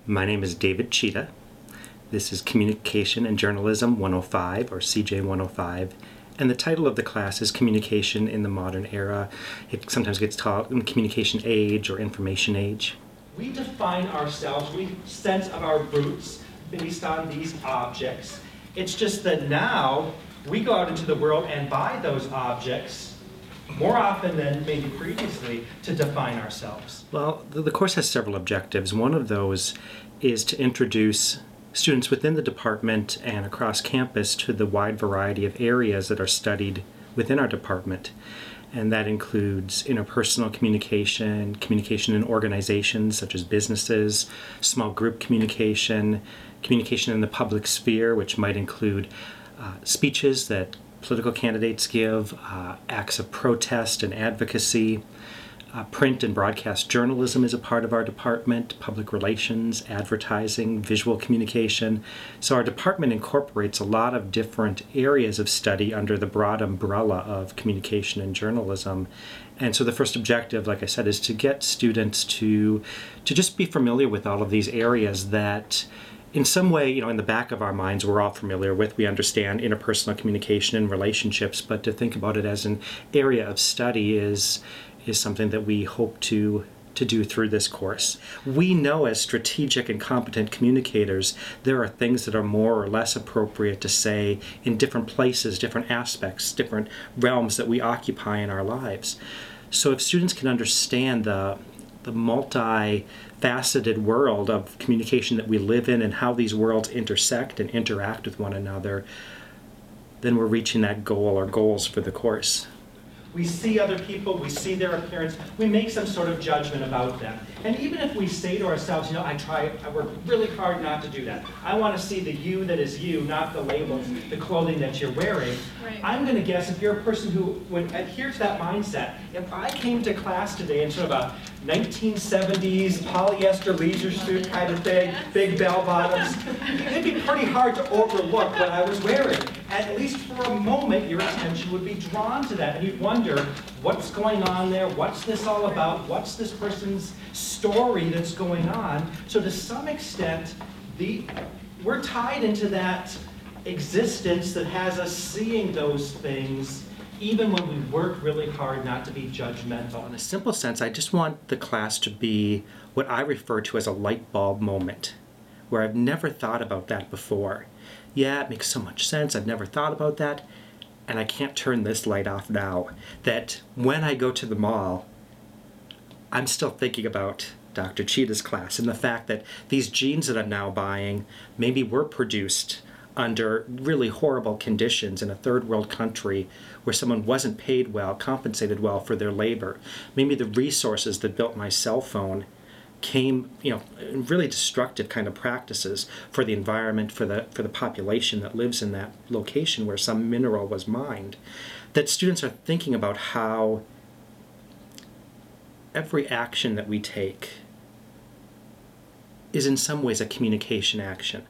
My name is David Tschida. This is Communication and Journalism 105, or CJ 105, and the title of the class is Communication in the Modern Era. It sometimes gets taught in Communication Age or Information Age. We define ourselves, we sense of our roots based on these objects. It's just that now we go out into the world and buy those objects more often than maybe previously to define ourselves. Well, the course has several objectives. One of those is to introduce students within the department and across campus to the wide variety of areas that are studied within our department. And that includes interpersonal communication, communication in organizations such as businesses, small group communication, communication in the public sphere, which might include speeches that political candidates give, acts of protest and advocacy. Print and broadcast journalism is a part of our department, public relations, advertising, visual communication. So our department incorporates a lot of different areas of study under the broad umbrella of communication and journalism. And so the first objective, like I said, is to get students to just be familiar with all of these areas that in some way, in the back of our minds, we're all familiar with. We understand interpersonal communication and relationships, but to think about it as an area of study is something that we hope to do through this course. We know as strategic and competent communicators, there are things that are more or less appropriate to say in different places, different aspects, different realms that we occupy in our lives. So if students can understand the multi-faceted world of communication that we live in and how these worlds intersect and interact with one another, then we're reaching that goal or goals for the course. We see other people, we see their appearance, we make some sort of judgment about them. And even if we say to ourselves, I work really hard not to do that. I want to see the you that is you, not the labels, the clothing that you're wearing. Right. I'm going to guess if you're a person who would adhere to that mindset, if I came to class today in sort of a 1970s polyester leisure suit kind of thing, big bell bottoms, it'd be pretty hard to overlook what I was wearing. At least for a moment, your attention would be drawn to that, and you'd wonder, what's going on there? What's this all about? What's this person's story that's going on? So to some extent, we're tied into that existence that has us seeing those things even when we work really hard not to be judgmental. In a simple sense, I just want the class to be what I refer to as a light bulb moment, where I've never thought about that before. Yeah, it makes so much sense. I've never thought about that, and I can't turn this light off now. That when I go to the mall, I'm still thinking about Dr. Tschida's class and the fact that these jeans that I'm now buying maybe were produced under really horrible conditions in a third world country where someone wasn't paid well, compensated well for their labor. Maybe the resources that built my cell phone came, in really destructive kind of practices for the environment, for the population that lives in that location where some mineral was mined. That students are thinking about how every action that we take is in some ways a communication action.